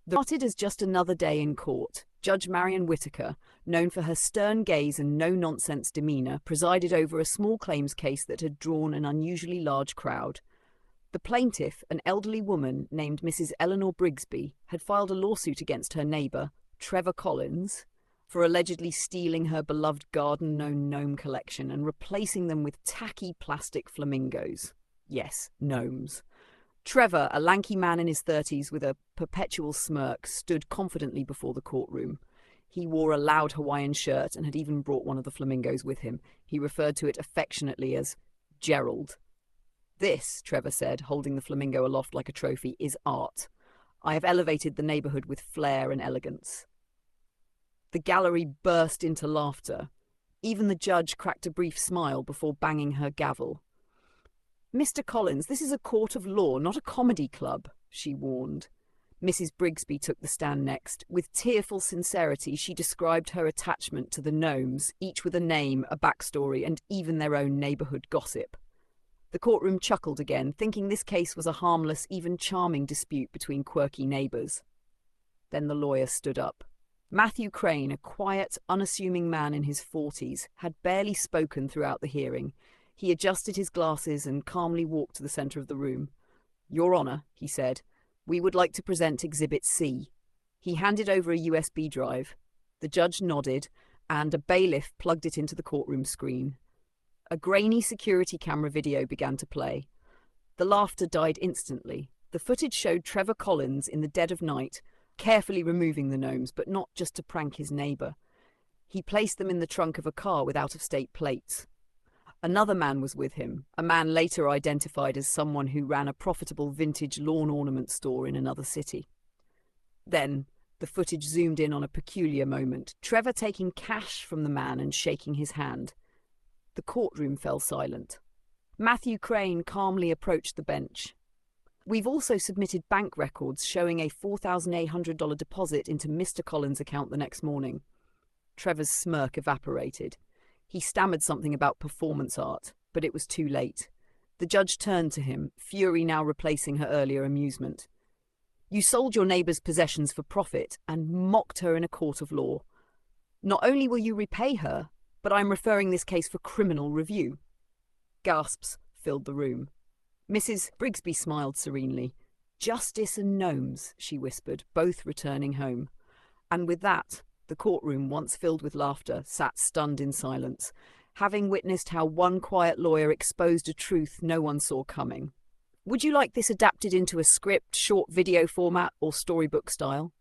Started as just another day in court. Judge Marion Whitaker, known for her stern gaze and no-nonsense demeanour, presided over a small claims case that had drawn an unusually large crowd. The plaintiff, an elderly woman named Mrs. Eleanor Brigsby, had filed a lawsuit against her neighbour, Trevor Collins, for allegedly stealing her beloved garden gnome collection and replacing them with tacky plastic flamingos. Yes, gnomes. Trevor, a lanky man in his 30s with a perpetual smirk, stood confidently before the courtroom. He wore a loud Hawaiian shirt and had even brought one of the flamingos with him. He referred to it affectionately as Gerald. "This," Trevor said, holding the flamingo aloft like a trophy, "is art. I have elevated the neighbourhood with flair and elegance." The gallery burst into laughter. Even the judge cracked a brief smile before banging her gavel. "Mr. Collins, this is a court of law, not a comedy club," she warned. Mrs. Brigsby took the stand next. With tearful sincerity, she described her attachment to the gnomes, each with a name, a backstory, and even their own neighbourhood gossip. The courtroom chuckled again, thinking this case was a harmless, even charming dispute between quirky neighbours. Then the lawyer stood up. Matthew Crane, a quiet, unassuming man in his 40s, had barely spoken throughout the hearing. He adjusted his glasses and calmly walked to the centre of the room. "Your Honour," he said, "we would like to present Exhibit C." He handed over a USB drive. The judge nodded, and a bailiff plugged it into the courtroom screen. A grainy security camera video began to play. The laughter died instantly. The footage showed Trevor Collins in the dead of night, carefully removing the gnomes, but not just to prank his neighbour. He placed them in the trunk of a car with out-of-state plates. Another man was with him, a man later identified as someone who ran a profitable vintage lawn ornament store in another city. Then, the footage zoomed in on a peculiar moment, Trevor taking cash from the man and shaking his hand. The courtroom fell silent. Matthew Crane calmly approached the bench. "We've also submitted bank records showing a $4,800 deposit into Mr. Collins' account the next morning." Trevor's smirk evaporated. He stammered something about performance art, but it was too late. The judge turned to him, fury now replacing her earlier amusement. "You sold your neighbour's possessions for profit and mocked her in a court of law. Not only will you repay her, but I'm referring this case for criminal review." Gasps filled the room. Mrs. Brigsby smiled serenely. "Justice and gnomes," she whispered, both returning home. And with that, the courtroom, once filled with laughter, sat stunned in silence, having witnessed how one quiet lawyer exposed a truth no one saw coming. "Would you like this adapted into a script, short video format, or storybook style?"